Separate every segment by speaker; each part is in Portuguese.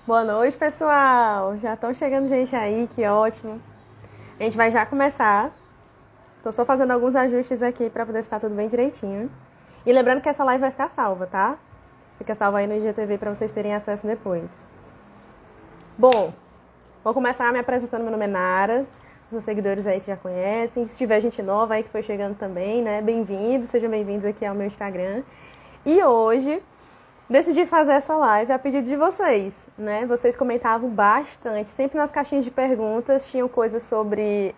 Speaker 1: Boa noite, pessoal! Já estão chegando gente aí, que ótimo. A gente vai já começar. Tô só fazendo alguns ajustes aqui para poder ficar tudo bem direitinho. E lembrando que essa live vai ficar salva, tá? Fica salva aí no IGTV para vocês terem acesso depois. Bom, vou começar me apresentando. Meu nome é Nara. Os meus seguidores aí que já conhecem. Se tiver gente nova aí que foi chegando também, né? Bem-vindos, sejam bem-vindos aqui ao meu Instagram. E hoje decidi fazer essa live a pedido de vocês, né? Vocês comentavam bastante, sempre nas caixinhas de perguntas tinham coisas sobre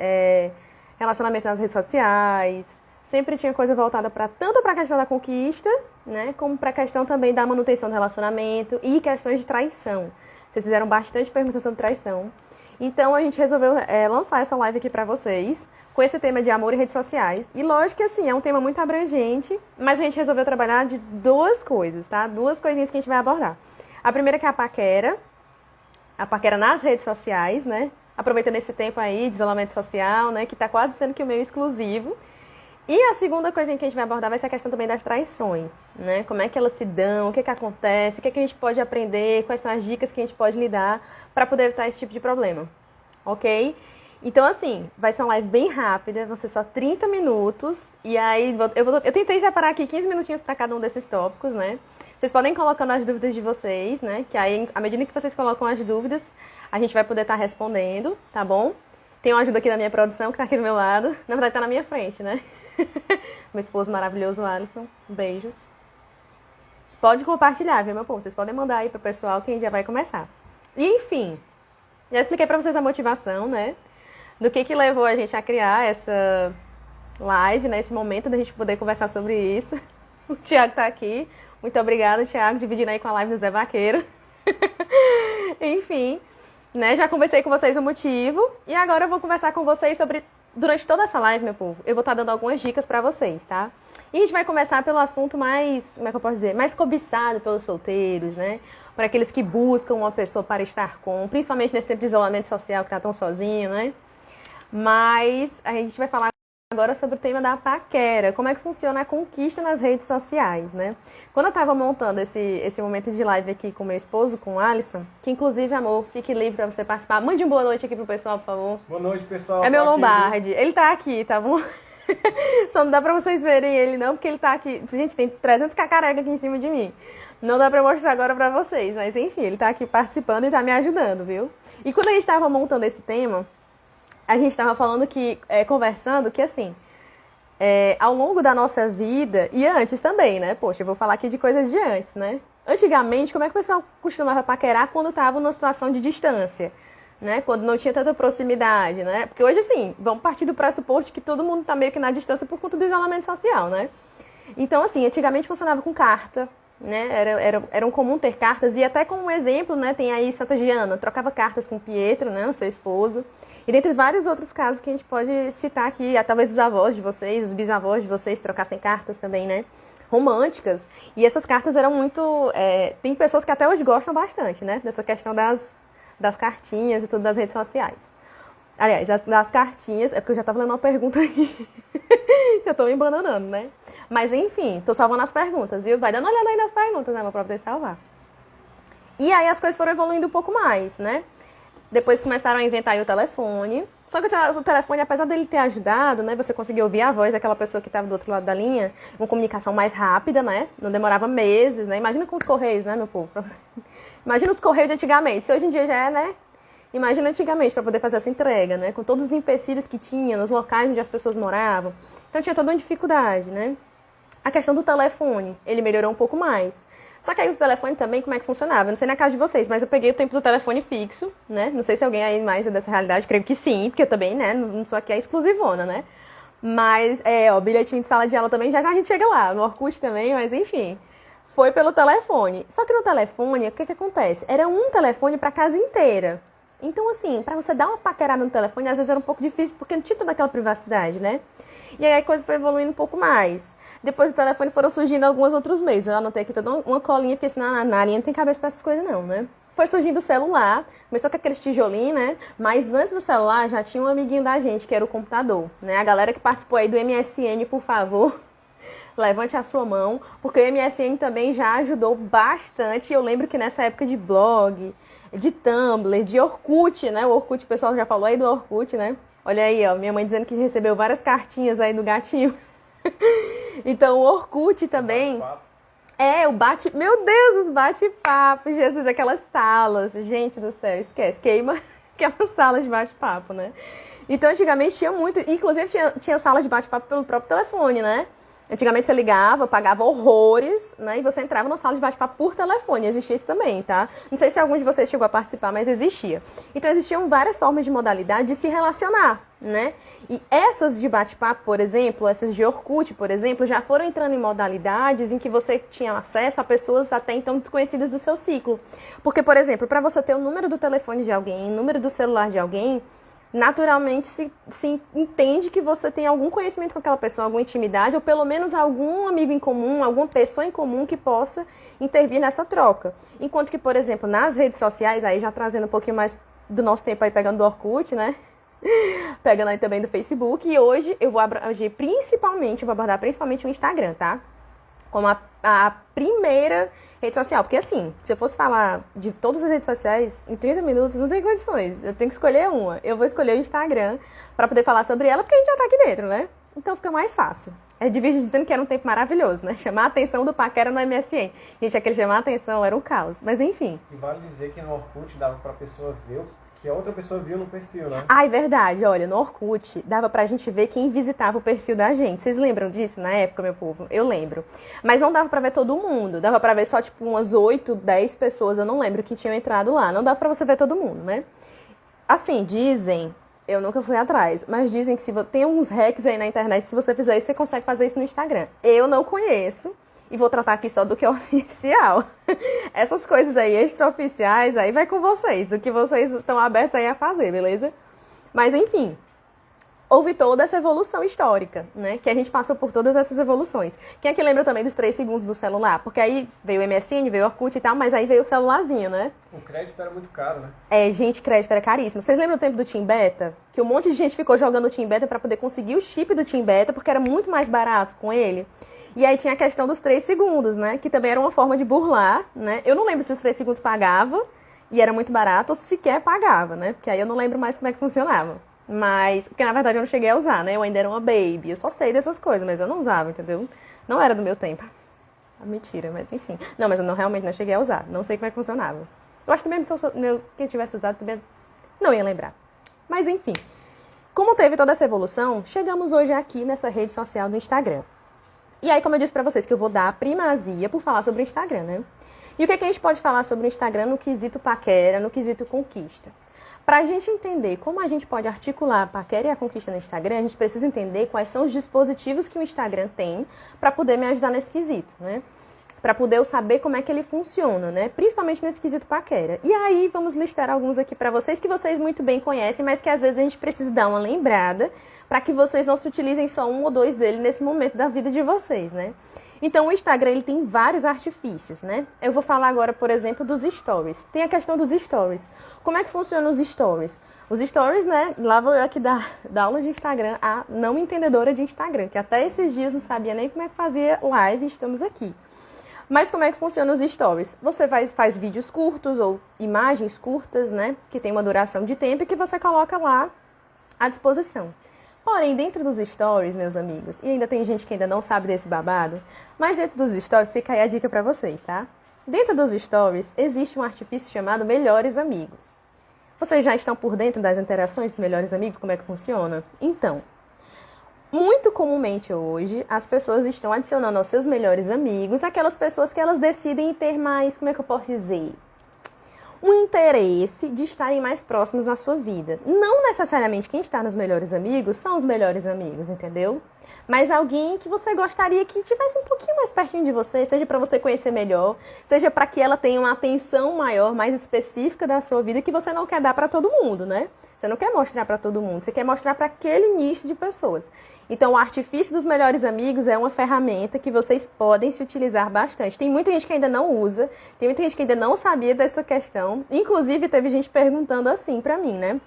Speaker 1: relacionamento nas redes sociais, sempre tinha coisa voltada tanto para a questão da conquista, né? Como para a questão também da manutenção do relacionamento e questões de traição. Vocês fizeram bastante perguntas sobre traição. Então a gente resolveu lançar essa live aqui para vocês, com esse tema de amor e redes sociais. E lógico que assim, é um tema muito abrangente, mas a gente resolveu trabalhar de duas coisas, tá? Duas coisinhas que a gente vai abordar. A primeira que é a paquera nas redes sociais, né? Aproveitando esse tempo aí de isolamento social, né? Que tá quase sendo que o meu exclusivo. E a segunda coisa que a gente vai abordar vai ser a questão também das traições, né? Como é que elas se dão, o que acontece, o que a gente pode aprender, quais são as dicas que a gente pode lhe dar para poder evitar esse tipo de problema, ok? Então, assim, vai ser uma live bem rápida, vão ser só 30 minutos. E aí, eu tentei separar aqui 15 minutinhos para cada um desses tópicos, né? Vocês podem ir colocando as dúvidas de vocês, né? Que aí, à medida que vocês colocam as dúvidas, a gente vai poder estar respondendo, tá bom? Tem uma ajuda aqui da minha produção, que tá aqui do meu lado. Na verdade, tá na minha frente, né? Meu esposo maravilhoso, Alisson. Beijos. Pode compartilhar, viu, meu povo? Vocês podem mandar aí pro pessoal que a gente já vai começar. E, enfim, já expliquei pra vocês a motivação, né? Do que levou a gente a criar essa live, né? Esse momento da gente poder conversar sobre isso. O Thiago tá aqui. Muito obrigada, Thiago, dividindo aí com a live do Zé Vaqueiro. Enfim, né? Já conversei com vocês o motivo. E agora eu vou conversar com vocês sobre... Durante toda essa live, meu povo, eu vou estar dando algumas dicas pra vocês, tá? E a gente vai começar pelo assunto mais... Como é que eu posso dizer? Mais cobiçado pelos solteiros, né? Por aqueles que buscam uma pessoa para estar com. Principalmente nesse tempo de isolamento social que tá tão sozinho, né? Mas a gente vai falar agora sobre o tema da paquera, como é que funciona a conquista nas redes sociais, né? Quando eu tava montando esse momento de live aqui com meu esposo, com o Alisson, que inclusive, amor, fique livre pra você participar. Mande uma boa noite aqui pro pessoal, por favor.
Speaker 2: Boa noite, pessoal.
Speaker 1: É
Speaker 2: Tô
Speaker 1: meu
Speaker 2: aqui,
Speaker 1: Lombardi. Ele tá aqui, tá bom? Só não dá pra vocês verem ele não, porque ele tá aqui. Gente, tem 300 cacareca aqui em cima de mim. Não dá pra mostrar agora pra vocês, mas enfim, ele tá aqui participando e tá me ajudando, viu? E quando a gente tava montando esse tema, a gente estava falando que, conversando, que assim, ao longo da nossa vida, e antes também, né? Poxa, eu vou falar aqui de coisas de antes, né? Antigamente, como é que o pessoal costumava paquerar quando estava numa situação de distância, né? Quando não tinha tanta proximidade, né? Porque hoje, assim, vamos partir do pressuposto que todo mundo tá meio que na distância por conta do isolamento social, né? Então, assim, antigamente funcionava com carta, né? Era um comum ter cartas, e até como um exemplo, né, tem aí Santa Giana, trocava cartas com Pietro, né, o seu esposo, e dentre vários outros casos que a gente pode citar aqui, talvez os avós de vocês, os bisavós de vocês trocassem cartas também, né, românticas, e essas cartas eram muito... tem pessoas que até hoje gostam bastante, né, dessa questão das cartinhas e tudo das redes sociais. Aliás, das cartinhas, é porque eu já tava lendo uma pergunta aqui, que eu tô me embananando, né? Mas enfim, tô salvando as perguntas, viu? Vai dando uma olhada aí nas perguntas, né? Pra poder salvar. E aí as coisas foram evoluindo um pouco mais, né? Depois começaram a inventar aí o telefone. Só que o telefone, apesar dele ter ajudado, né? Você conseguia ouvir a voz daquela pessoa que estava do outro lado da linha. Uma comunicação mais rápida, né? Não demorava meses, né? Imagina com os correios, né, meu povo? Imagina os correios de antigamente. Se hoje em dia já é, né? Imagina antigamente para poder fazer essa entrega, né? Com todos os empecilhos que tinha nos locais onde as pessoas moravam. Então tinha toda uma dificuldade, né? A questão do telefone, ele melhorou um pouco mais. Só que aí o telefone também, como é que funcionava? Eu não sei na casa de vocês, mas eu peguei o tempo do telefone fixo, né? Não sei se alguém aí mais é dessa realidade, creio que sim, porque eu também, né? Não sou aqui a exclusivona, né? Mas, bilhetinho de sala de aula também, já a gente chega lá. No Orkut também, mas enfim. Foi pelo telefone. Só que no telefone, o que acontece? Era um telefone para casa inteira. Então, assim, pra você dar uma paquerada no telefone, às vezes era um pouco difícil, porque não tinha toda aquela privacidade, né? E aí a coisa foi evoluindo um pouco mais. Depois do telefone foram surgindo alguns outros meios. Eu anotei aqui toda uma colinha, porque senão na linha não tem cabeça pra essas coisas não, né? Foi surgindo o celular, começou com aqueles tijolinhos, né? Mas antes do celular já tinha um amiguinho da gente, que era o computador, né? A galera que participou aí do MSN, por favor, levante a sua mão, porque o MSN também já ajudou bastante. Eu lembro que nessa época de blog, de Tumblr, de Orkut, né? O Orkut, o pessoal já falou aí do Orkut, né? Olha aí, ó, minha mãe dizendo que recebeu várias cartinhas aí do gatinho. Então, o Orkut também... o bate... Meu Deus, os bate-papo, Jesus, aquelas salas. Gente do céu, esquece, queima aquelas salas de bate-papo, né? Então, antigamente tinha muito... Inclusive, tinha salas de bate-papo pelo próprio telefone, né? Antigamente você ligava, pagava horrores, né? E você entrava na sala de bate-papo por telefone. Existia isso também, tá? Não sei se algum de vocês chegou a participar, mas existia. Então, existiam várias formas de modalidade de se relacionar, né? E essas de bate-papo, por exemplo, essas de Orkut, por exemplo, já foram entrando em modalidades em que você tinha acesso a pessoas até então desconhecidas do seu ciclo. Porque, por exemplo, para você ter o número do telefone de alguém, o número do celular de alguém... Naturalmente se entende que você tem algum conhecimento com aquela pessoa, alguma intimidade, ou pelo menos algum amigo em comum, alguma pessoa em comum que possa intervir nessa troca. Enquanto que, por exemplo, nas redes sociais, aí já trazendo um pouquinho mais do nosso tempo aí, pegando do Orkut, né? Pegando aí também do Facebook, e hoje eu vou abordar principalmente o Instagram, tá? Como a primeira rede social. Porque assim, se eu fosse falar de todas as redes sociais, em 30 minutos não tem condições. Eu tenho que escolher uma. Eu vou escolher o Instagram para poder falar sobre ela, porque a gente já tá aqui dentro, né? Então fica mais fácil. É de vídeo dizendo que era um tempo maravilhoso, né? Chamar a atenção do paquera no MSN. Gente, aquele chamar a atenção era um caos. Mas enfim.
Speaker 2: E vale dizer que no Orkut dava pra pessoa ver que a outra pessoa viu no perfil, né?
Speaker 1: Ah, é verdade. Olha, no Orkut dava pra gente ver quem visitava o perfil da gente. Vocês lembram disso na época, meu povo? Eu lembro. Mas não dava pra ver todo mundo. Dava pra ver só, tipo, umas 8, 10 pessoas, eu não lembro, que tinham entrado lá. Não dava pra você ver todo mundo, né? Assim, dizem... Eu nunca fui atrás, mas dizem que tem uns hacks aí na internet, se você fizer isso, você consegue fazer isso no Instagram. Eu não conheço. E vou tratar aqui só do que é oficial. Essas coisas aí extraoficiais, aí vai com vocês. O que vocês estão abertos aí a fazer, beleza? Mas, enfim. Houve toda essa evolução histórica, né? Que a gente passou por todas essas evoluções. Quem é que lembra também dos 3 segundos do celular? Porque aí veio o MSN, veio o Orkut e tal, mas aí veio o celularzinho, né?
Speaker 2: O crédito era muito caro, né?
Speaker 1: Gente, crédito era caríssimo. Vocês lembram do tempo do Team Beta? Que um monte de gente ficou jogando o Team Beta pra poder conseguir o chip do Team Beta, porque era muito mais barato com ele. E aí tinha a questão dos 3 segundos, né? Que também era uma forma de burlar, né? Eu não lembro se os 3 segundos pagava e era muito barato ou se sequer pagava, né? Porque aí eu não lembro mais como é que funcionava. Mas, porque na verdade eu não cheguei a usar, né? Eu ainda era uma baby. Eu só sei dessas coisas, mas eu não usava, entendeu? Não era do meu tempo. Mentira, mas enfim. Não, mas eu realmente não cheguei a usar. Não sei como é que funcionava. Eu acho que mesmo que eu tivesse usado, também não ia lembrar. Mas enfim. Como teve toda essa evolução, chegamos hoje aqui nessa rede social do Instagram. E aí, como eu disse pra vocês, que eu vou dar a primazia por falar sobre o Instagram, né? E o que é que a gente pode falar sobre o Instagram no quesito paquera, no quesito conquista? Pra gente entender como a gente pode articular a paquera e a conquista no Instagram, a gente precisa entender quais são os dispositivos que o Instagram tem pra poder me ajudar nesse quesito, né? Pra poder eu saber como é que ele funciona, né? Principalmente nesse quesito paquera. E aí, vamos listar alguns aqui pra vocês que vocês muito bem conhecem, mas que às vezes a gente precisa dar uma lembrada pra que vocês não se utilizem só um ou dois dele nesse momento da vida de vocês, né? Então, o Instagram, ele tem vários artifícios, né? Eu vou falar agora, por exemplo, dos stories. Tem a questão dos stories. Como é que funcionam os stories? Os stories, né? Lá vou eu aqui dar aula de Instagram a não entendedora de Instagram, que até esses dias não sabia nem como é que fazia live, estamos aqui. Mas como é que funcionam os stories? Você faz vídeos curtos ou imagens curtas, né? Que tem uma duração de tempo e que você coloca lá à disposição. Porém, dentro dos stories, meus amigos, e ainda tem gente que ainda não sabe desse babado, mas dentro dos stories, fica aí a dica pra vocês, tá? Dentro dos stories, existe um artifício chamado Melhores Amigos. Vocês já estão por dentro das interações dos melhores amigos? Como é que funciona? Então, muito comumente hoje, as pessoas estão adicionando aos seus melhores amigos aquelas pessoas que elas decidem ter mais, como é que eu posso dizer? Um interesse de estarem mais próximos na sua vida. Não necessariamente quem está nos melhores amigos são os melhores amigos, entendeu? Mas alguém que você gostaria que tivesse um pouquinho mais pertinho de você, seja para você conhecer melhor, seja para que ela tenha uma atenção maior, mais específica da sua vida, que você não quer dar para todo mundo, né? Você não quer mostrar para todo mundo, você quer mostrar para aquele nicho de pessoas. Então, o artifício dos melhores amigos é uma ferramenta que vocês podem se utilizar bastante. Tem muita gente que ainda não usa, tem muita gente que ainda não sabia dessa questão. Inclusive, teve gente perguntando assim pra mim, né?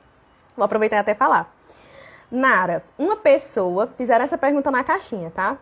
Speaker 1: Vou aproveitar e até falar. Nara, uma pessoa, fizeram essa pergunta na caixinha, tá?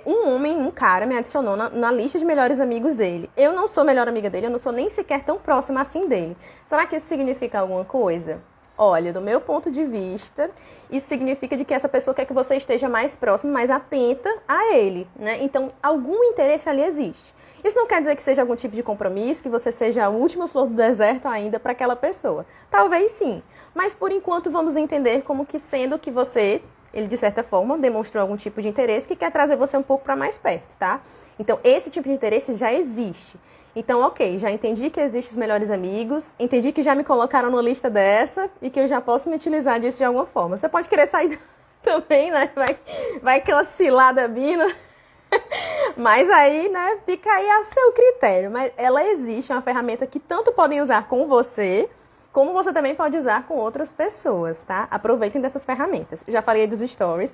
Speaker 1: Um homem, um cara, me adicionou na lista de melhores amigos dele. Eu não sou melhor amiga dele, eu não sou nem sequer tão próxima assim dele. Será que isso significa alguma coisa? Olha, do meu ponto de vista, isso significa de que essa pessoa quer que você esteja mais próximo, mais atenta a ele, né? Então, algum interesse ali existe. Isso não quer dizer que seja algum tipo de compromisso, que você seja a última flor do deserto ainda para aquela pessoa. Talvez sim, mas por enquanto vamos entender como que sendo que você, ele de certa forma, demonstrou algum tipo de interesse que quer trazer você um pouco para mais perto, tá? Então, esse tipo de interesse já existe. Então, ok, já entendi que existem os melhores amigos, entendi que já me colocaram numa lista dessa e que eu já posso me utilizar disso de alguma forma. Você pode querer sair também, né? Vai aquela cilada bina. Mas aí, né, fica aí a seu critério. Mas ela existe, é uma ferramenta que tanto podem usar com você, como você também pode usar com outras pessoas, tá? Aproveitem dessas ferramentas. Já falei dos stories.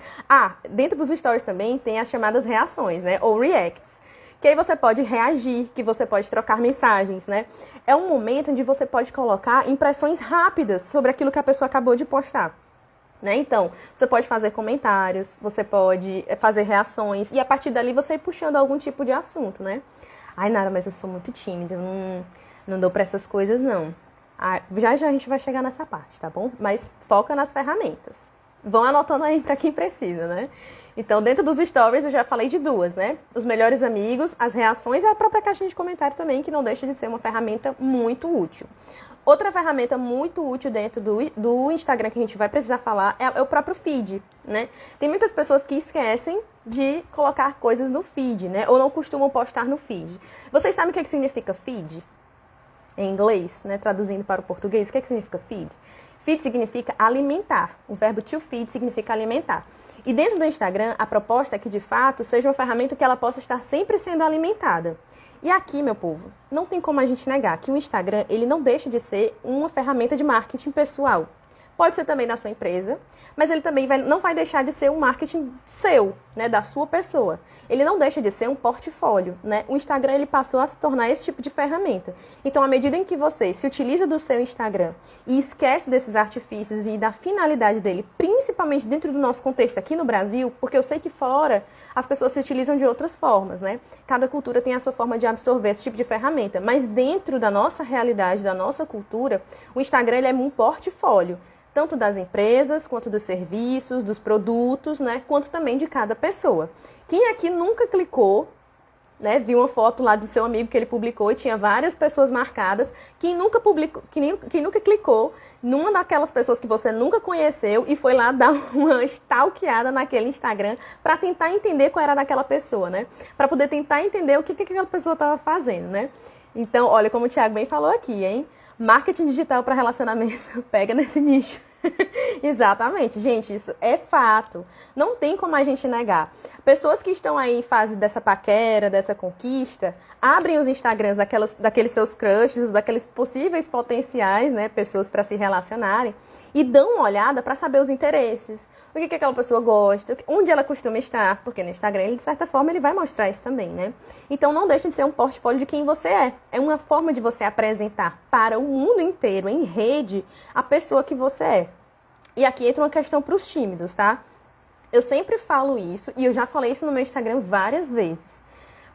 Speaker 1: Dentro dos stories também tem as chamadas reações, né? Ou reacts. Que aí você pode reagir, que você pode trocar mensagens, né? É um momento onde você pode colocar impressões rápidas sobre aquilo que a pessoa acabou de postar. Né? Então, você pode fazer comentários, você pode fazer reações e a partir dali você ir puxando algum tipo de assunto, né? Ai, Nara, mas eu sou muito tímida, eu não dou pra essas coisas, não. Já a gente vai chegar nessa parte, tá bom? Mas foca nas ferramentas. Vão anotando aí pra quem precisa, né? Então, dentro dos stories eu já falei de duas, né? Os melhores amigos, as reações e a própria caixinha de comentário também, que não deixa de ser uma ferramenta muito útil. Outra ferramenta muito útil dentro do Instagram que a gente vai precisar falar é o próprio feed, né? Tem muitas pessoas que esquecem de colocar coisas no feed, né? Ou não costumam postar no feed. Vocês sabem o que significa feed? Em inglês, né? Traduzindo para o português, o que significa feed? Feed significa alimentar. O verbo to feed significa alimentar. E dentro do Instagram, a proposta é que, de fato, seja uma ferramenta que ela possa estar sempre sendo alimentada. E aqui, meu povo, não tem como a gente negar que o Instagram, ele não deixa de ser uma ferramenta de marketing pessoal. Pode ser também da sua empresa, mas ele também não vai deixar de ser um marketing seu, né, da sua pessoa. Ele não deixa de ser um portfólio, né? O Instagram, ele passou a se tornar esse tipo de ferramenta. Então, à medida em que você se utiliza do seu Instagram e esquece desses artifícios e da finalidade dele, principalmente dentro do nosso contexto aqui no Brasil, porque eu sei que fora as pessoas se utilizam de outras formas, né? Cada cultura tem a sua forma de absorver esse tipo de ferramenta, mas dentro da nossa realidade, da nossa cultura, o Instagram, ele é um portfólio, tanto das empresas, quanto dos serviços, dos produtos, né, quanto também de cada pessoa. Quem aqui nunca clicou, né, viu uma foto lá do seu amigo que ele publicou e tinha várias pessoas marcadas, quem nunca clicou numa daquelas pessoas que você nunca conheceu e foi lá dar uma stalkeada naquele Instagram para tentar entender qual era daquela pessoa, né, para poder tentar entender o que aquela pessoa estava fazendo, né. Então, olha, como o Thiago bem falou aqui, hein, marketing digital para relacionamento pega nesse nicho. Exatamente, gente, isso é fato. Não tem como a gente negar. Pessoas que estão aí em fase dessa paquera, dessa conquista, abrem os Instagrams daqueles seus crushes, daqueles possíveis potenciais, né, pessoas para se relacionarem, e dão uma olhada para saber os interesses, o que aquela pessoa gosta, onde ela costuma estar, porque no Instagram, ele, de certa forma, ele vai mostrar isso também, né? Então, não deixa de ser um portfólio de quem você é. É uma forma de você apresentar para o mundo inteiro, em rede, a pessoa que você é. E aqui entra uma questão para os tímidos, tá? Eu sempre falo isso, e eu já falei isso no meu Instagram várias vezes.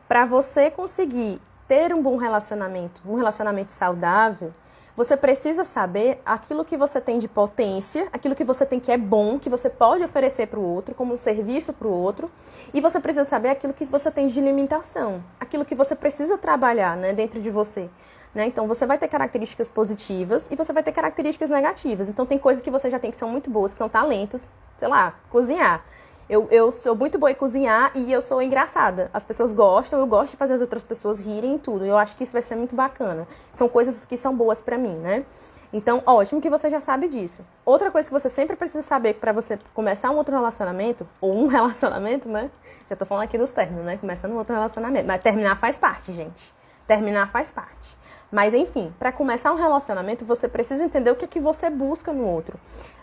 Speaker 1: Para você conseguir ter um bom relacionamento, um relacionamento saudável, você precisa saber aquilo que você tem de potência, aquilo que você tem que é bom, que você pode oferecer para o outro, como um serviço para o outro. E você precisa saber aquilo que você tem de limitação, aquilo que você precisa trabalhar, né, dentro de você. Né? Então, você vai ter características positivas e você vai ter características negativas. Então, tem coisas que você já tem que são muito boas, que são talentos, sei lá, cozinhar. Eu sou muito boa em cozinhar e eu sou engraçada. As pessoas gostam, eu gosto de fazer as outras pessoas rirem e tudo. Eu acho que isso vai ser muito bacana. São coisas que são boas pra mim, né? Então, ótimo que você já sabe disso. Outra coisa que você sempre precisa saber pra você começar um outro relacionamento, ou um relacionamento, né? Já tô falando aqui dos términos, né? Começando um outro relacionamento. Mas terminar faz parte, gente. Terminar faz parte. Mas, enfim, para começar um relacionamento, você precisa entender o que você busca no outro.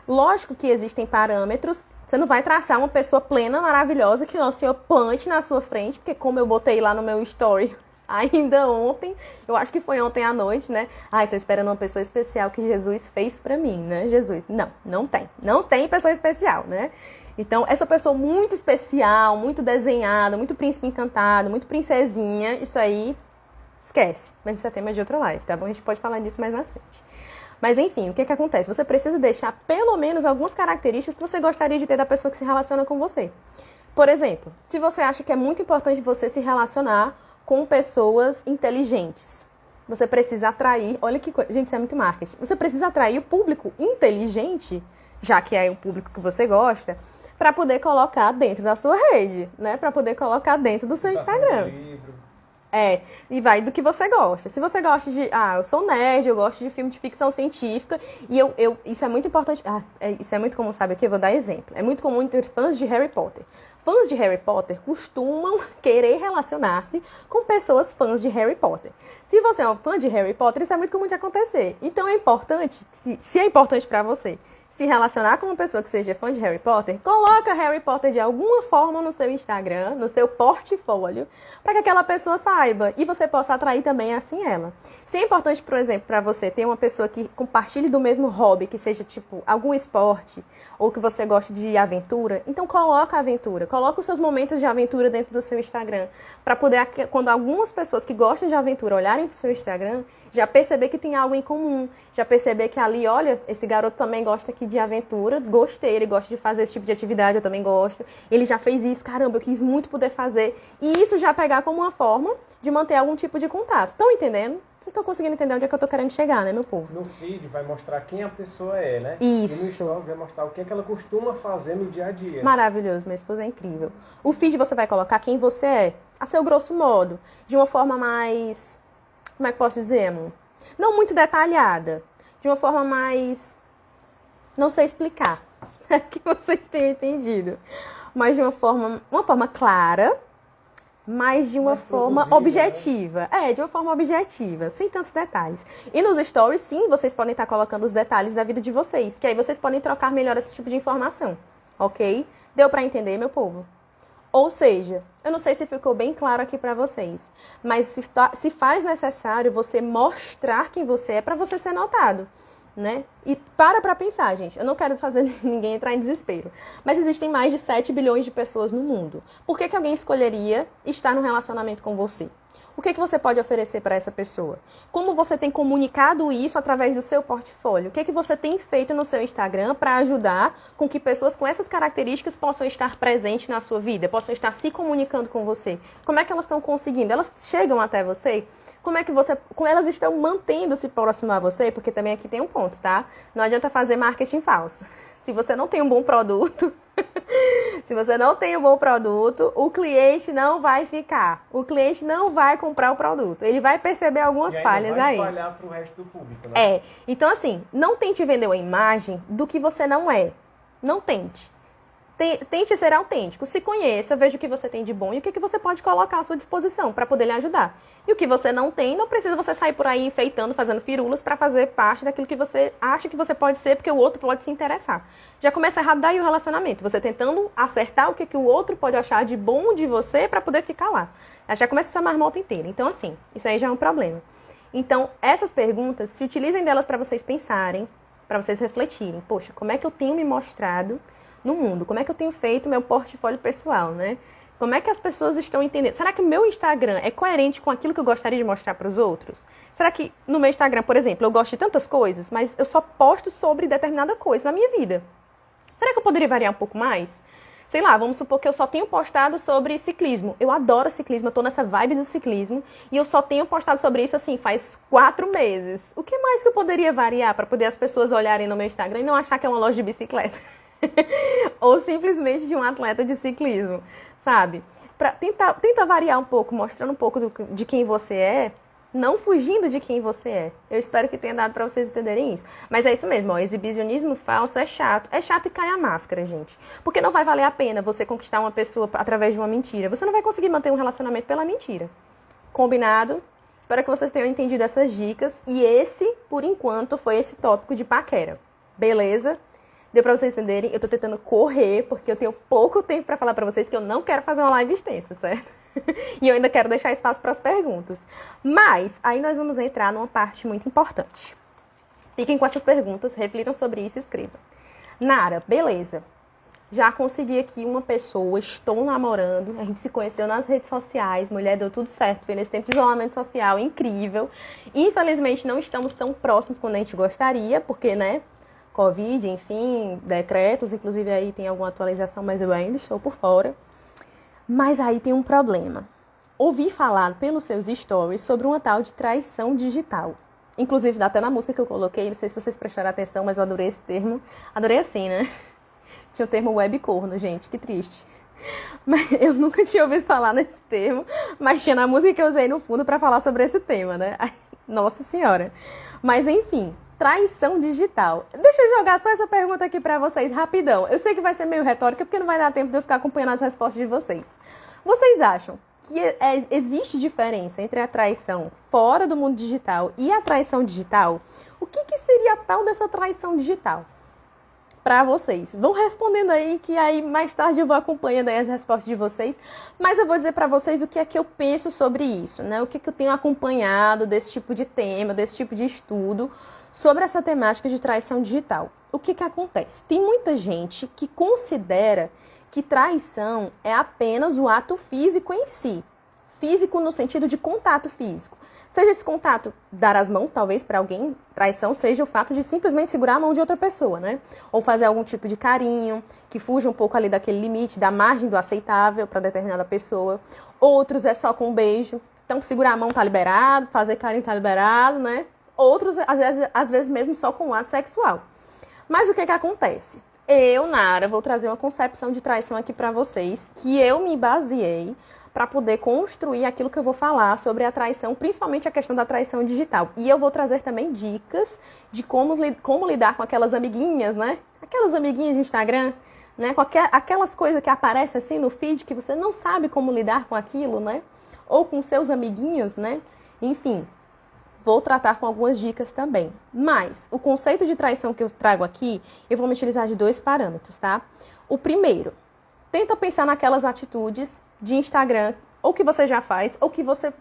Speaker 1: Lógico que existem parâmetros. Você não vai traçar uma pessoa plena, maravilhosa, que o Senhor plante na sua frente, porque como eu botei lá no meu story ainda ontem, eu acho que foi ontem à noite, né? Ai, tô esperando uma pessoa especial que Jesus fez pra mim, né? Jesus. Não tem. Não tem pessoa especial, né? Então, essa pessoa muito especial, muito desenhada, muito príncipe encantado, muito princesinha, isso aí, esquece. Mas isso é tema de outra live, tá bom? A gente pode falar disso mais na frente. Mas enfim, o que acontece? Você precisa deixar pelo menos algumas características que você gostaria de ter da pessoa que se relaciona com você. Por exemplo, se você acha que é muito importante você se relacionar com pessoas inteligentes, você precisa atrair, olha que coisa, gente, isso é muito marketing. Você precisa atrair o público inteligente, já que é o público que você gosta, para poder colocar dentro da sua rede, né? Para poder colocar dentro do seu Instagram. E vai do que você gosta. Se você gosta de, eu sou nerd, eu gosto de filme de ficção científica, e isso é muito importante, isso é muito comum, sabe aqui? Eu vou dar exemplo. É muito comum entre fãs de Harry Potter. Fãs de Harry Potter costumam querer relacionar-se com pessoas fãs de Harry Potter. Se você é um fã de Harry Potter, isso é muito comum de acontecer. Então é importante, se é importante para você se relacionar com uma pessoa que seja fã de Harry Potter, coloca Harry Potter de alguma forma no seu Instagram, no seu portfólio, para que aquela pessoa saiba e você possa atrair também assim ela. Se é importante, por exemplo, para você ter uma pessoa que compartilhe do mesmo hobby, que seja tipo algum esporte ou que você goste de aventura, então coloca a aventura, coloca os seus momentos de aventura dentro do seu Instagram, para poder, quando algumas pessoas que gostam de aventura olharem para o seu Instagram, já perceber que tem algo em comum, já perceber que ali, olha, esse garoto também gosta aqui de aventura, gostei, ele gosta de fazer esse tipo de atividade, eu também gosto, ele já fez isso, caramba, eu quis muito poder fazer, e isso já pegar como uma forma de manter algum tipo de contato. Estão entendendo? Vocês estão conseguindo entender onde é que eu tô querendo chegar, né, meu povo?
Speaker 2: No feed vai mostrar quem a pessoa é, né?
Speaker 1: Isso.
Speaker 2: E no story vai mostrar o que é que ela costuma fazer no dia a dia.
Speaker 1: Maravilhoso, minha esposa é incrível. O feed você vai colocar quem você é, a seu grosso modo, de uma forma mais... Como é que posso dizer, amor? Não muito detalhada. De uma forma mais... Não sei explicar. Espero que vocês tenham entendido. Mas de uma forma clara, mas de uma forma objetiva. Né? De uma forma objetiva, sem tantos detalhes. E nos stories, sim, vocês podem estar colocando os detalhes da vida de vocês, que aí vocês podem trocar melhor esse tipo de informação. Ok? Deu pra entender, meu povo? Ou seja, eu não sei se ficou bem claro aqui pra vocês, mas se faz necessário você mostrar quem você é pra você ser notado, né? E pra pensar, gente, eu não quero fazer ninguém entrar em desespero, mas existem mais de 7 bilhões de pessoas no mundo. Por que alguém escolheria estar num relacionamento com você? O que você pode oferecer para essa pessoa? Como você tem comunicado isso através do seu portfólio? O que você tem feito no seu Instagram para ajudar com que pessoas com essas características possam estar presentes na sua vida, possam estar se comunicando com você? Como é que elas estão conseguindo? Elas chegam até você? Como elas estão mantendo-se próximo a você? Porque também aqui tem um ponto, tá? Não adianta fazer marketing falso. Se você não tem um bom produto, o cliente não vai ficar. O cliente não vai comprar o produto. Ele vai perceber algumas falhas aí.
Speaker 2: Vai espalhar para o resto do público, né?
Speaker 1: Então assim, não tente vender uma imagem do que você não é. Não tente. Tente ser autêntico, se conheça, veja o que você tem de bom e o que você pode colocar à sua disposição para poder lhe ajudar. E o que você não tem, não precisa você sair por aí enfeitando, fazendo firulas para fazer parte daquilo que você acha que você pode ser, porque o outro pode se interessar. Já começa errado daí o relacionamento, você tentando acertar o que o outro pode achar de bom de você para poder ficar lá. Já começa essa marmota inteira. Então assim, isso aí já é um problema. Então essas perguntas, se utilizem delas para vocês pensarem, para vocês refletirem. Poxa, como é que eu tenho me mostrado no mundo? Como é que eu tenho feito meu portfólio pessoal, né? Como é que as pessoas estão entendendo? Será que o meu Instagram é coerente com aquilo que eu gostaria de mostrar para os outros? Será que no meu Instagram, por exemplo, eu gosto de tantas coisas, mas eu só posto sobre determinada coisa na minha vida? Será que eu poderia variar um pouco mais? Sei lá, vamos supor que eu só tenho postado sobre ciclismo. Eu adoro ciclismo, eu tô nessa vibe do ciclismo e eu só tenho postado sobre isso, assim, faz 4 meses. O que mais que eu poderia variar para poder as pessoas olharem no meu Instagram e não achar que é uma loja de bicicleta? Ou simplesmente de um atleta de ciclismo, sabe? Tenta variar um pouco, mostrando um pouco de quem você é, não fugindo de quem você é. Eu espero que tenha dado pra vocês entenderem isso. Mas é isso mesmo, ó, exibicionismo falso é chato. É chato e cai a máscara, gente. Porque não vai valer a pena você conquistar uma pessoa através de uma mentira. Você não vai conseguir manter um relacionamento pela mentira. Combinado? Espero que vocês tenham entendido essas dicas. E esse, por enquanto, foi esse tópico de paquera. Beleza? Deu pra vocês entenderem? Eu tô tentando correr, porque eu tenho pouco tempo pra falar pra vocês que eu não quero fazer uma live extensa, certo? E eu ainda quero deixar espaço para as perguntas. Mas, aí nós vamos entrar numa parte muito importante. Fiquem com essas perguntas, reflitam sobre isso e escrevam. Nara, beleza. Já consegui aqui uma pessoa, estou namorando, a gente se conheceu nas redes sociais, mulher, deu tudo certo, foi nesse tempo de isolamento social, incrível. Infelizmente não estamos tão próximos quanto a gente gostaria, porque, né, Covid, enfim, decretos, inclusive aí tem alguma atualização, mas eu ainda estou por fora. Mas aí tem um problema. Ouvi falar pelos seus stories sobre uma tal de traição digital. Inclusive, até na música que eu coloquei, não sei se vocês prestaram atenção, mas eu adorei esse termo. Adorei assim, né? Tinha o termo web corno, gente, que triste. Mas eu nunca tinha ouvido falar nesse termo, mas tinha na música que eu usei no fundo pra falar sobre esse tema, né? Ai, nossa senhora. Mas enfim, traição digital. Deixa eu jogar só essa pergunta aqui pra vocês rapidão. Eu sei que vai ser meio retórica, porque não vai dar tempo de eu ficar acompanhando as respostas de vocês. Vocês acham que existe diferença entre a traição fora do mundo digital e a traição digital? O que seria a tal dessa traição digital? Para vocês. Vão respondendo aí, que aí mais tarde eu vou acompanhando aí as respostas de vocês, mas eu vou dizer para vocês o que é que eu penso sobre isso, né? O que é que eu tenho acompanhado desse tipo de tema, desse tipo de estudo sobre essa temática de traição digital. O que acontece? Tem muita gente que considera que traição é apenas o ato físico em si. Físico no sentido de contato físico. Seja esse contato, dar as mãos, talvez, para alguém, traição seja o fato de simplesmente segurar a mão de outra pessoa, né? Ou fazer algum tipo de carinho, que fuja um pouco ali daquele limite, da margem do aceitável para determinada pessoa. Outros é só com um beijo. Então, segurar a mão tá liberado, fazer carinho tá liberado, né? Outros, às vezes mesmo só com o ato sexual. Mas o que acontece? Eu, Nara, vou trazer uma concepção de traição aqui para vocês, que eu me baseei para poder construir aquilo que eu vou falar sobre a traição, principalmente a questão da traição digital. E eu vou trazer também dicas de como lidar com aquelas amiguinhas, né? Aquelas amiguinhas de Instagram, né? Com aquelas coisas que aparecem assim no feed que você não sabe como lidar com aquilo, né? Ou com seus amiguinhos, né? Enfim, vou tratar com algumas dicas também. Mas o conceito de traição que eu trago aqui, eu vou me utilizar de 2 parâmetros, tá? O primeiro, tenta pensar naquelas atitudes de Instagram, ou que você já faz, ou que você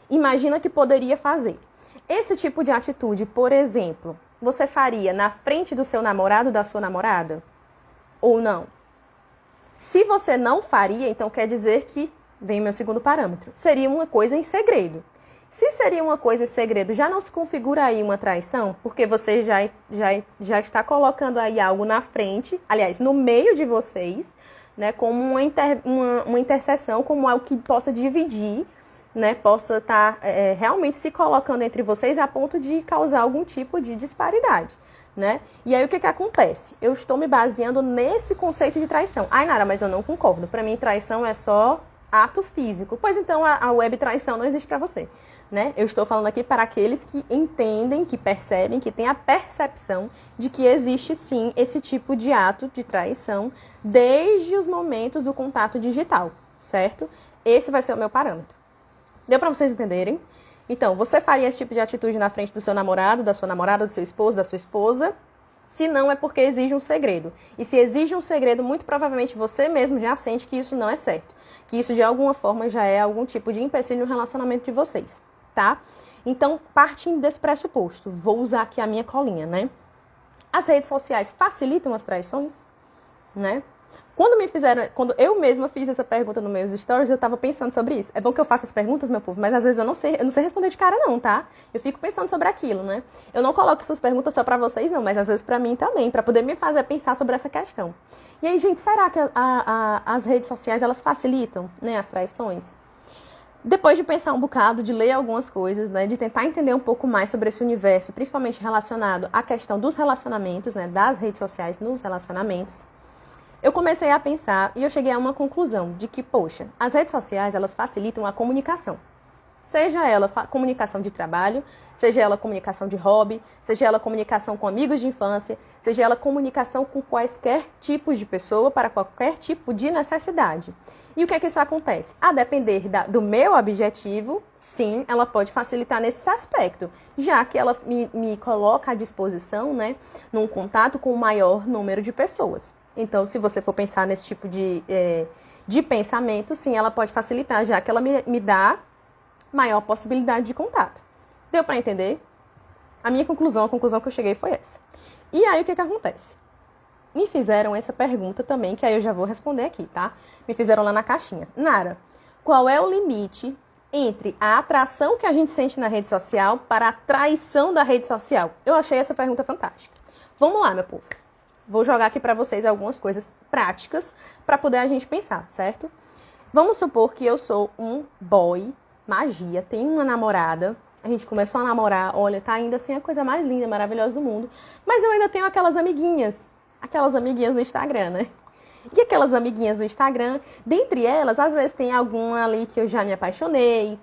Speaker 1: imagina que poderia fazer. Esse tipo de atitude, por exemplo, você faria na frente do seu namorado, da sua namorada? Ou não? Se você não faria, então quer dizer que, vem o meu segundo parâmetro, seria uma coisa em segredo. Se seria uma coisa em segredo, já não se configura aí uma traição? Porque você já está colocando aí algo na frente, aliás, no meio de vocês, né, como uma interseção, como algo que possa dividir, né, possa estar realmente se colocando entre vocês a ponto de causar algum tipo de disparidade, né? E aí o que acontece? Eu estou me baseando nesse conceito de traição. Ai, Nara, mas eu não concordo. Para mim, traição é só ato físico. Pois então, a web traição não existe para você, né? Eu estou falando aqui para aqueles que entendem, que percebem, que têm a percepção de que existe sim esse tipo de ato de traição desde os momentos do contato digital, certo? Esse vai ser o meu parâmetro. Deu para vocês entenderem? Então, você faria esse tipo de atitude na frente do seu namorado, da sua namorada, do seu esposo, da sua esposa? Se não, é porque exige um segredo. E se exige um segredo, muito provavelmente você mesmo já sente que isso não é certo. Que isso, de alguma forma, já é algum tipo de empecilho no relacionamento de vocês, tá? Então, partindo desse pressuposto, vou usar aqui a minha colinha, né? As redes sociais facilitam as traições, né? Quando eu mesma fiz essa pergunta nos meus stories, eu tava pensando sobre isso. É bom que eu faça as perguntas, meu povo, mas às vezes eu não sei responder de cara não, tá? Eu fico pensando sobre aquilo, né? Eu não coloco essas perguntas só pra vocês não, mas às vezes pra mim também, pra poder me fazer pensar sobre essa questão. E aí, gente, será que as redes sociais, elas facilitam, né, as traições? Depois de pensar um bocado, de ler algumas coisas, né, de tentar entender um pouco mais sobre esse universo, principalmente relacionado à questão dos relacionamentos, né, das redes sociais nos relacionamentos, eu comecei a pensar e eu cheguei a uma conclusão de que, poxa, as redes sociais, elas facilitam a comunicação. Seja ela comunicação de trabalho, seja ela comunicação de hobby, seja ela comunicação com amigos de infância, seja ela comunicação com quaisquer tipos de pessoa para qualquer tipo de necessidade. E o que é que isso acontece? A depender do meu objetivo, sim, ela pode facilitar nesse aspecto, já que ela me coloca à disposição, né, num contato com o maior número de pessoas. Então, se você for pensar nesse tipo de pensamento, sim, ela pode facilitar, já que ela me dá maior possibilidade de contato. Deu para entender? A conclusão que eu cheguei foi essa. E aí, o que acontece? me fizeram essa pergunta também, que aí eu já vou responder aqui, tá? Me fizeram lá na caixinha. Nara, qual é o limite entre a atração que a gente sente na rede social para a traição da rede social? Eu achei essa pergunta fantástica. Vamos lá, meu povo. Vou jogar aqui para vocês algumas coisas práticas para poder a gente pensar, certo? Vamos supor que eu sou um boy, magia, tenho uma namorada, a gente começou a namorar, olha, tá ainda assim a coisa mais linda, maravilhosa do mundo, mas eu ainda tenho aquelas amiguinhas do Instagram, né? E aquelas amiguinhas do Instagram, dentre elas, às vezes tem alguma ali que eu já me apaixonei,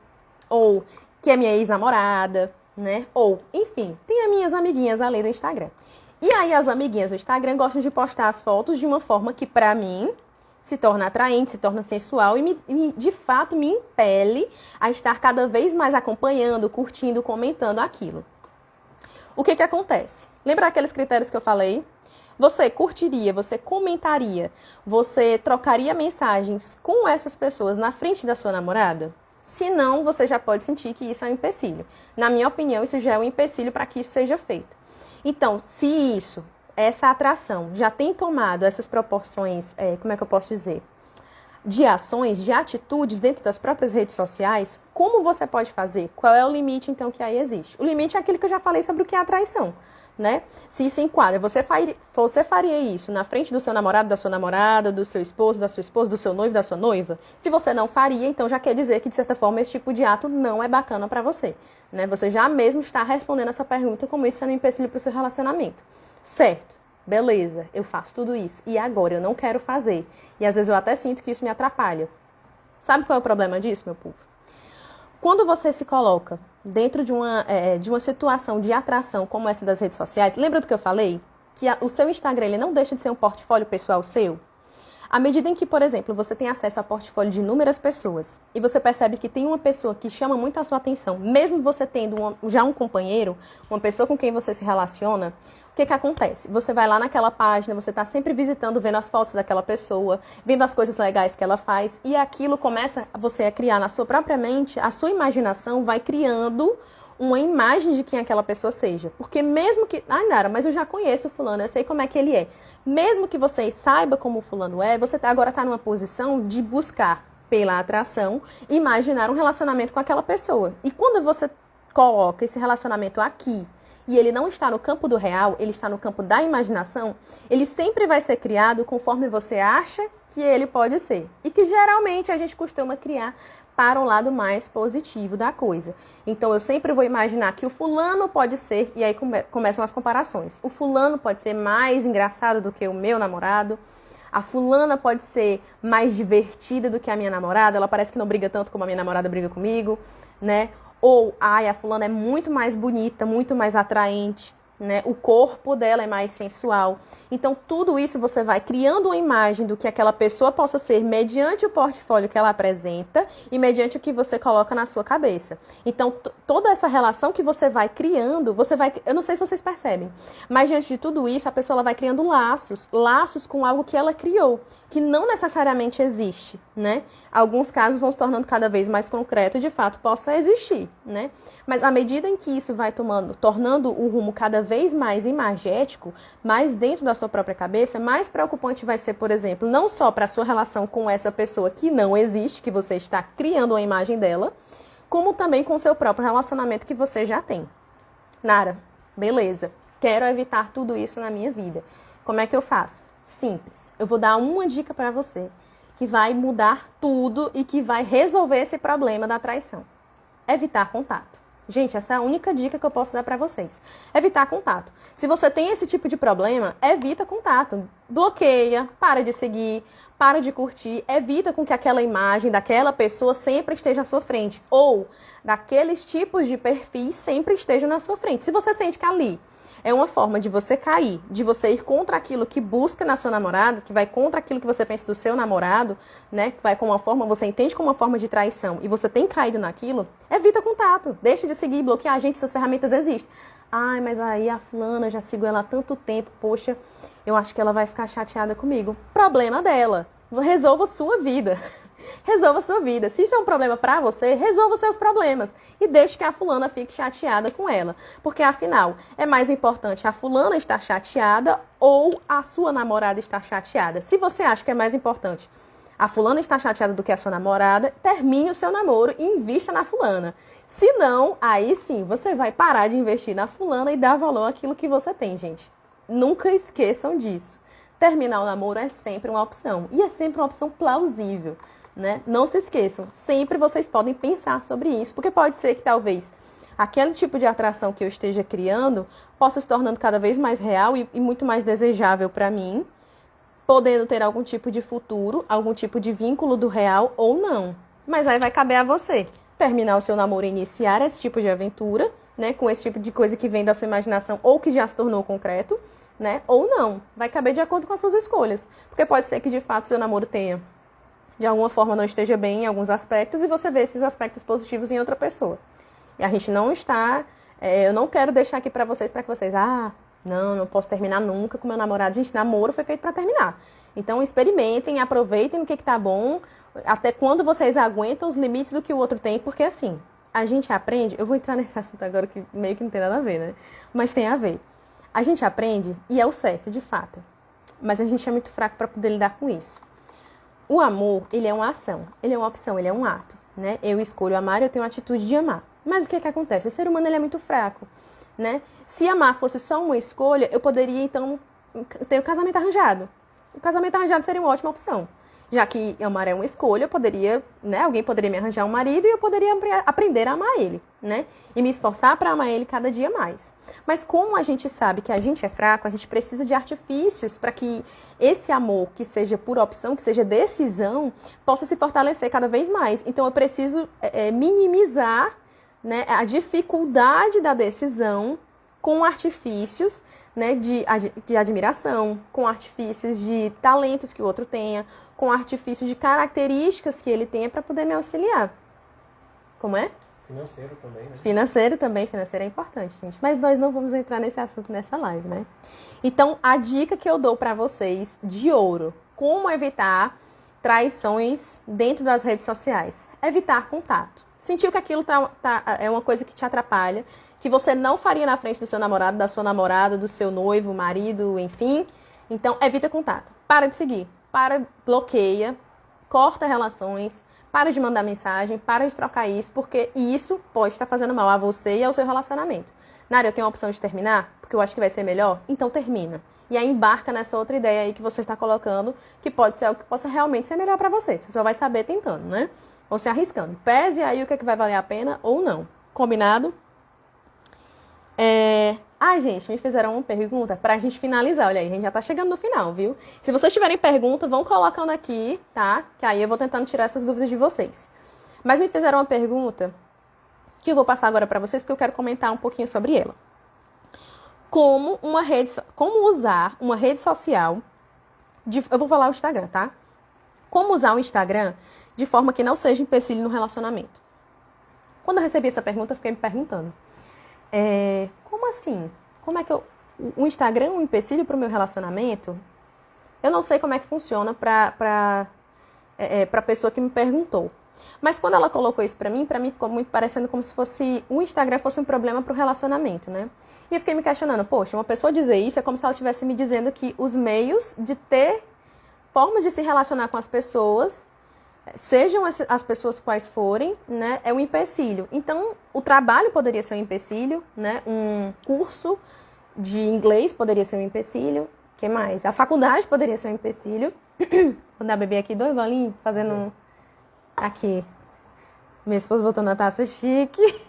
Speaker 1: ou que é minha ex-namorada, né? Ou, enfim, tem as minhas amiguinhas ali do Instagram. E aí as amiguinhas do Instagram gostam de postar as fotos de uma forma que, pra mim, se torna atraente, se torna sensual e de fato me impele a estar cada vez mais acompanhando, curtindo, comentando aquilo. O que acontece? Lembra aqueles critérios que eu falei? Você curtiria, você comentaria, você trocaria mensagens com essas pessoas na frente da sua namorada? Se não, você já pode sentir que isso é um empecilho. Na minha opinião, isso já é um empecilho para que isso seja feito. Então, se isso, essa atração já tem tomado essas proporções, como é que eu posso dizer? De ações, de atitudes dentro das próprias redes sociais, como você pode fazer? Qual é o limite, então, que aí existe? O limite é aquele que eu já falei sobre o que é atraição, né? Se isso enquadra, você faria isso na frente do seu namorado, da sua namorada, do seu esposo, da sua esposa, do seu noivo, da sua noiva? Se você não faria, então já quer dizer que, de certa forma, esse tipo de ato não é bacana pra você, né? Você já mesmo está respondendo essa pergunta como isso sendo um empecilho pro seu relacionamento. Certo, beleza, eu faço tudo isso. E agora eu não quero fazer. E às vezes eu até sinto que isso me atrapalha. Sabe qual é o problema disso, meu povo? Quando você se coloca dentro de uma situação de atração como essa das redes sociais, lembra do que eu falei? Que o seu Instagram ele não deixa de ser um portfólio pessoal seu? À medida em que, por exemplo, você tem acesso a portfólio de inúmeras pessoas e você percebe que tem uma pessoa que chama muito a sua atenção, mesmo você tendo já um companheiro, uma pessoa com quem você se relaciona, o que acontece? Você vai lá naquela página, você está sempre visitando, vendo as fotos daquela pessoa, vendo as coisas legais que ela faz e aquilo começa você a criar na sua própria mente, a sua imaginação vai criando uma imagem de quem aquela pessoa seja. Porque mesmo que... Ai, Nara, mas eu já conheço o fulano, eu sei como é que ele é. Mesmo que você saiba como o fulano é, você agora está numa posição de buscar, pela atração, imaginar um relacionamento com aquela pessoa. E quando você coloca esse relacionamento aqui, e ele não está no campo do real, ele está no campo da imaginação, ele sempre vai ser criado conforme você acha que ele pode ser. E que geralmente a gente costuma criar para o lado mais positivo da coisa. Então eu sempre vou imaginar que o fulano pode ser, e aí começam as comparações. O fulano pode ser mais engraçado do que o meu namorado. A fulana pode ser mais divertida do que a minha namorada. Ela parece que não briga tanto como a minha namorada briga comigo, né? Ou, a fulana é muito mais bonita, muito mais atraente, né? O corpo dela é mais sensual. Então, tudo isso você vai criando uma imagem do que aquela pessoa possa ser mediante o portfólio que ela apresenta e mediante o que você coloca na sua cabeça. Então, toda essa relação que você vai criando, eu não sei se vocês percebem, mas diante de tudo isso, a pessoa ela vai criando laços com algo que ela criou, que não necessariamente existe, né? Alguns casos vão se tornando cada vez mais concreto e, de fato, possa existir, né? Mas à medida em que isso vai tornando o rumo cada vez mais imagético, mais dentro da sua própria cabeça, mais preocupante vai ser, por exemplo, não só para a sua relação com essa pessoa que não existe, que você está criando uma imagem dela, como também com o seu próprio relacionamento que você já tem. Nara, beleza, quero evitar tudo isso na minha vida. Como é que eu faço? Simples. Eu vou dar uma dica para você que vai mudar tudo e que vai resolver esse problema da traição. Evitar contato. Gente, essa é a única dica que eu posso dar pra vocês. Evitar contato. Se você tem esse tipo de problema, evita contato. Bloqueia, para de seguir, para de curtir. Evita com que aquela imagem daquela pessoa sempre esteja à sua frente. Ou daqueles tipos de perfis sempre estejam na sua frente. Se você sente que ali é uma forma de você cair, de você ir contra aquilo que busca na sua namorada, que vai contra aquilo que você pensa do seu namorado, né? Que vai com uma forma, você entende como uma forma de traição e você tem caído naquilo, evita contato. Deixa de seguir, bloquear. Gente, essas ferramentas existem. Ai, mas aí a fulana, já sigo ela há tanto tempo, poxa, eu acho que ela vai ficar chateada comigo. Problema dela. Resolva a sua vida. Resolva a sua vida. Se isso é um problema pra você, resolva os seus problemas. E deixe que a fulana fique chateada com ela. Porque, afinal, é mais importante a fulana estar chateada ou a sua namorada estar chateada. Se você acha que é mais importante a fulana estar chateada do que a sua namorada, termine o seu namoro e invista na fulana. Se não, aí sim, você vai parar de investir na fulana e dar valor àquilo que você tem, gente. Nunca esqueçam disso. Terminar o namoro é sempre uma opção. E é sempre uma opção plausível, né? Não se esqueçam. Sempre vocês podem pensar sobre isso. Porque pode ser que talvez aquele tipo de atração que eu esteja criando possa se tornando cada vez mais real e muito mais desejável para mim, podendo ter algum tipo de futuro, algum tipo de vínculo do real ou não. Mas aí vai caber a você terminar o seu namoro e iniciar esse tipo de aventura, né? Com esse tipo de coisa que vem da sua imaginação ou que já se tornou concreto, né? Ou não. Vai caber de acordo com as suas escolhas. Porque pode ser que, de fato, seu namoro tenha, de alguma forma, não esteja bem em alguns aspectos e você vê esses aspectos positivos em outra pessoa. E a gente não está... eu não quero deixar aqui pra vocês, não posso terminar nunca com meu namorado. Gente, namoro foi feito pra terminar. Então, experimentem, aproveitem o que tá bom, até quando vocês aguentam os limites do que o outro tem, porque assim, a gente aprende... Eu vou entrar nesse assunto agora que meio que não tem nada a ver, né? Mas tem a ver. A gente aprende e é o certo, de fato. Mas a gente é muito fraco para poder lidar com isso. O amor, ele é uma ação, ele é uma opção, ele é um ato, né? Eu escolho amar, eu tenho a atitude de amar. Mas o que acontece? O ser humano, ele é muito fraco, né? Se amar fosse só uma escolha, eu poderia, então, ter o casamento arranjado. O casamento arranjado seria uma ótima opção. Já que amar é uma escolha, eu poderia, né? Alguém poderia me arranjar um marido e eu poderia aprender a amar ele, né? E me esforçar para amar ele cada dia mais. Mas como a gente sabe que a gente é fraco, a gente precisa de artifícios para que esse amor, que seja por opção, que seja decisão, possa se fortalecer cada vez mais. Então eu preciso minimizar, né, a dificuldade da decisão com artifícios, né, de admiração, com artifícios de talentos que o outro tenha, com artifícios de características que ele tenha para poder me auxiliar. Como é?
Speaker 2: Financeiro também, né?
Speaker 1: Financeiro é importante, gente. Mas nós não vamos entrar nesse assunto nessa live, né? Então, a dica que eu dou para vocês de ouro, como evitar traições dentro das redes sociais. Evitar contato. Sentiu que aquilo é uma coisa que te atrapalha, que você não faria na frente do seu namorado, da sua namorada, do seu noivo, marido, enfim. Então, evita contato. Para de seguir. Bloqueia, corta relações, para de mandar mensagem, para de trocar isso, porque isso pode estar fazendo mal a você e ao seu relacionamento. Nara, eu tenho a opção de terminar, porque eu acho que vai ser melhor, então termina. E aí embarca nessa outra ideia aí que você está colocando, que pode ser algo que possa realmente ser melhor para você. Você só vai saber tentando, né? Ou se arriscando. Pese aí o que vai valer a pena ou não. Combinado? Gente, me fizeram uma pergunta pra gente finalizar. Olha aí, a gente já tá chegando no final, viu? Se vocês tiverem pergunta, vão colocando aqui, tá? Que aí eu vou tentando tirar essas dúvidas de vocês. Mas me fizeram uma pergunta que eu vou passar agora pra vocês, porque eu quero comentar um pouquinho sobre ela. Como usar uma rede social... eu vou falar o Instagram, tá? Como usar o Instagram de forma que não seja empecilho no relacionamento. Quando eu recebi essa pergunta, eu fiquei me perguntando. Como assim? Como é que o Instagram é um empecilho para o meu relacionamento? Eu não sei como é que funciona para a pessoa que me perguntou. Mas quando ela colocou isso para mim ficou muito parecendo como se fosse o Instagram fosse um problema para o relacionamento, né? E eu fiquei me questionando, poxa, uma pessoa dizer isso é como se ela estivesse me dizendo que os meios de ter formas de se relacionar com as pessoas, sejam as pessoas quais forem, né, é um empecilho. Então, o trabalho poderia ser um empecilho, né, um curso de inglês poderia ser um empecilho, o que mais? A faculdade poderia ser um empecilho. Vou dar beber aqui 2 golinhos, fazendo aqui. Minha esposa botou na taça chique.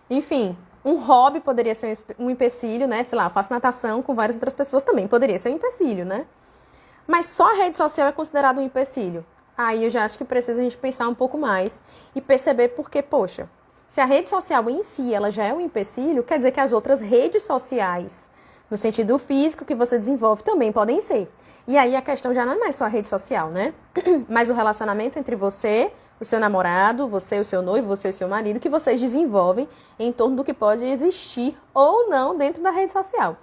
Speaker 1: Enfim, um hobby poderia ser um empecilho, né? Sei lá, eu faço natação com várias outras pessoas também. Poderia ser um empecilho, né? Mas só a rede social é considerado um empecilho. Aí eu já acho que precisa a gente pensar um pouco mais e perceber porque, poxa, se a rede social em si ela já é um empecilho, quer dizer que as outras redes sociais, no sentido físico que você desenvolve, também podem ser. E aí a questão já não é mais só a rede social, né? Mas o relacionamento entre você, o seu namorado, você, o seu noivo, você e o seu marido, que vocês desenvolvem em torno do que pode existir ou não dentro da rede social.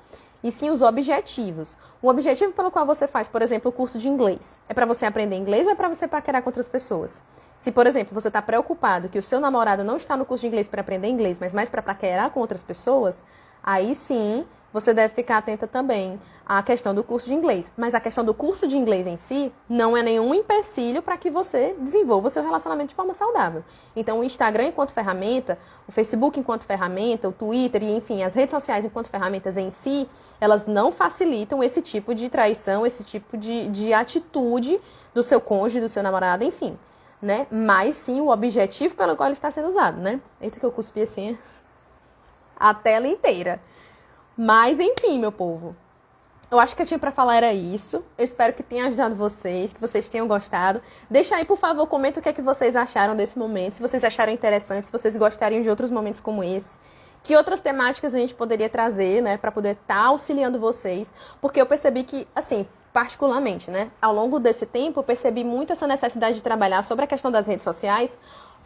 Speaker 1: e sim os objetivos. O objetivo pelo qual você faz, por exemplo, o curso de inglês, é para você aprender inglês ou é para você paquerar com outras pessoas? Se, por exemplo, você está preocupado que o seu namorado não está no curso de inglês para aprender inglês, mas mais para paquerar com outras pessoas, aí sim você deve ficar atenta também à questão do curso de inglês. Mas a questão do curso de inglês em si não é nenhum empecilho para que você desenvolva o seu relacionamento de forma saudável. Então, o Instagram enquanto ferramenta, o Facebook enquanto ferramenta, o Twitter e, enfim, as redes sociais enquanto ferramentas em si, elas não facilitam esse tipo de traição, esse tipo de atitude do seu cônjuge, do seu namorado, enfim, né? Mas sim o objetivo pelo qual ele está sendo usado, né? Eita que eu cuspi assim a tela inteira. Mas, enfim, meu povo, eu acho que eu tinha pra falar era isso. Eu espero que tenha ajudado vocês, que vocês tenham gostado. Deixa aí, por favor, comenta o que é que vocês acharam desse momento, se vocês acharam interessante, se vocês gostariam de outros momentos como esse. Que outras temáticas a gente poderia trazer, né, pra poder estar auxiliando vocês. Porque eu percebi que, assim, particularmente, né, ao longo desse tempo, eu percebi muito essa necessidade de trabalhar sobre a questão das redes sociais,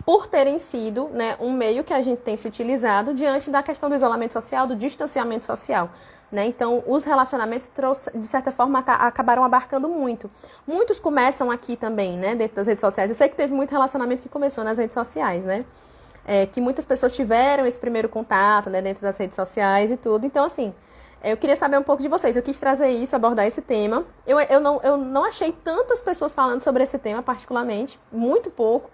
Speaker 1: por terem sido, né, um meio que a gente tem se utilizado diante da questão do isolamento social, do distanciamento social. Né? Então, os relacionamentos, de certa forma, acabaram abarcando muito. Muitos começam aqui também, né, dentro das redes sociais. Eu sei que teve muito relacionamento que começou nas redes sociais, né? Que muitas pessoas tiveram esse primeiro contato, né, dentro das redes sociais e tudo. Então, assim, eu queria saber um pouco de vocês. Eu quis trazer isso, abordar esse tema. Eu não achei tantas pessoas falando sobre esse tema, particularmente, muito pouco.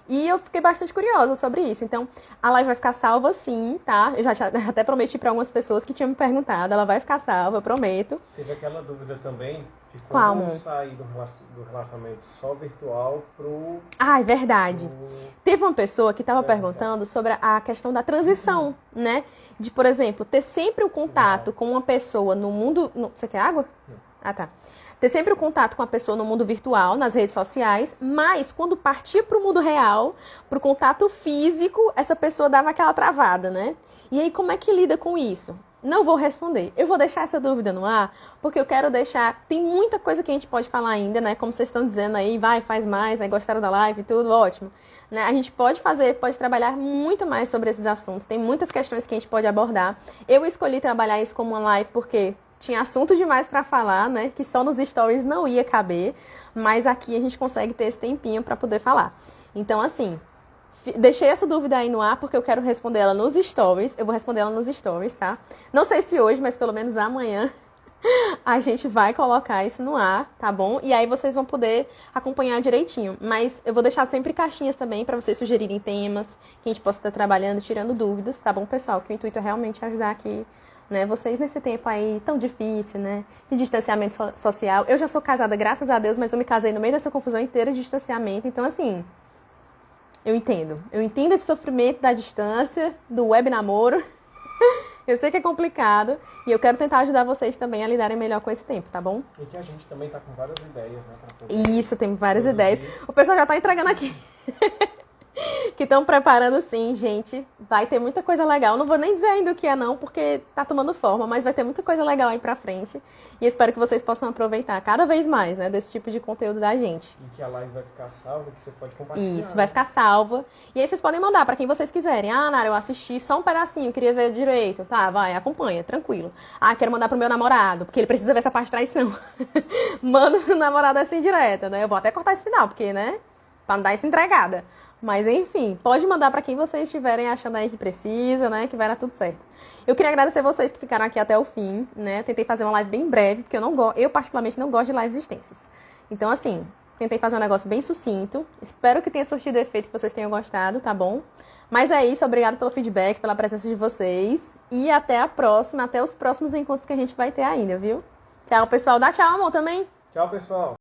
Speaker 1: E eu fiquei bastante curiosa sobre isso. Então, a live vai ficar salva sim, tá? Eu já até prometi para algumas pessoas que tinham me perguntado. Ela vai ficar salva, eu prometo.
Speaker 2: Teve aquela dúvida também de
Speaker 1: Qual,
Speaker 2: como
Speaker 1: amor?
Speaker 2: sair do relacionamento só virtual pro...
Speaker 1: Ah, é verdade. Teve uma pessoa que estava
Speaker 2: Transição.
Speaker 1: perguntando sobre a questão da transição, né? De, por exemplo, ter sempre o contato com uma pessoa no mundo... Você quer água? Ah, tá. Ter sempre o contato com a pessoa no mundo virtual, nas redes sociais, mas quando partia para o mundo real, para o contato físico, essa pessoa dava aquela travada, né? E aí, como é que lida com isso? Não vou responder. Eu vou deixar essa dúvida no ar, porque eu quero deixar... Tem muita coisa que a gente pode falar ainda, né? Como vocês estão dizendo aí, vai, faz mais, né? Gostaram da live e tudo, ótimo. Né? A gente pode trabalhar muito mais sobre esses assuntos. Tem muitas questões que a gente pode abordar. Eu escolhi trabalhar isso como uma live porque... tinha assunto demais para falar, né? Que só nos stories não ia caber. Mas aqui a gente consegue ter esse tempinho para poder falar. Então, assim, deixei essa dúvida aí no ar porque eu quero responder ela nos stories. Eu vou responder ela nos stories, tá? Não sei se hoje, mas pelo menos amanhã a gente vai colocar isso no ar, tá bom? E aí vocês vão poder acompanhar direitinho. Mas eu vou deixar sempre caixinhas também para vocês sugerirem temas que a gente possa estar trabalhando, tirando dúvidas, tá bom, pessoal? Que o intuito é realmente ajudar aqui, né, vocês nesse tempo aí tão difícil, né, de distanciamento social. Eu já sou casada, graças a Deus, mas eu me casei no meio dessa confusão inteira de distanciamento. Então, assim, eu entendo esse sofrimento da distância, do web namoro. Eu sei que é complicado e eu quero tentar ajudar vocês também a lidarem melhor com esse tempo, tá bom?
Speaker 2: E que a gente também tá com várias ideias, né? Pra poder
Speaker 1: Isso, tem várias
Speaker 2: produzir.
Speaker 1: ideias. O pessoal já tá entregando aqui. Que estão preparando sim, gente. Vai ter muita coisa legal. Não vou nem dizer ainda o que é não, porque tá tomando forma, mas vai ter muita coisa legal aí pra frente. E eu espero que vocês possam aproveitar cada vez mais, né, desse tipo de conteúdo da gente.
Speaker 2: E que a live vai ficar salva, que você pode compartilhar.
Speaker 1: Isso, vai ficar salva. E aí vocês podem mandar pra quem vocês quiserem. Ah, Nara, eu assisti só um pedacinho, queria ver direito. Tá, vai, acompanha, tranquilo. Ah, quero mandar pro meu namorado, porque ele precisa ver essa parte de traição. Manda pro namorado assim direta, né? Eu vou até cortar esse final, porque, né, pra não dar essa entregada. Mas, enfim, pode mandar pra quem vocês estiverem achando aí que precisa, né? Que vai dar tudo certo. Eu queria agradecer vocês que ficaram aqui até o fim, né? Tentei fazer uma live bem breve, porque eu particularmente não gosto de lives extensas. Então, assim, tentei fazer um negócio bem sucinto. Espero que tenha surtido o efeito que vocês tenham gostado, tá bom? Mas é isso, obrigado pelo feedback, pela presença de vocês. E até a próxima, até os próximos encontros que a gente vai ter ainda, viu? Tchau, pessoal. Dá tchau, amor, também.
Speaker 2: Tchau, pessoal.